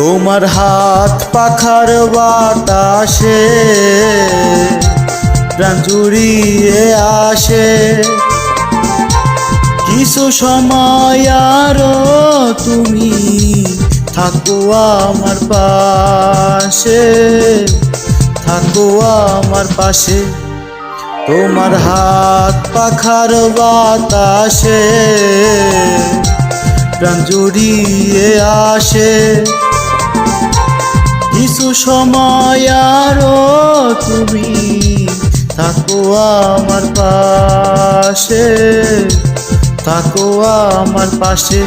তোমার হাত পাখার বাতাসে প্রাণ জুড়িয়ে আসে। কিছু সময় আরো তুমি থাকো আমার পাশে, থাকো আমার পাশে। তোমার হাত পাখার বাতাসে প্রাণ জুড়িয়ে আসে। কিছু সময় আরো তুমি থাকো আমার পাশে, থাকো আমার পাশে।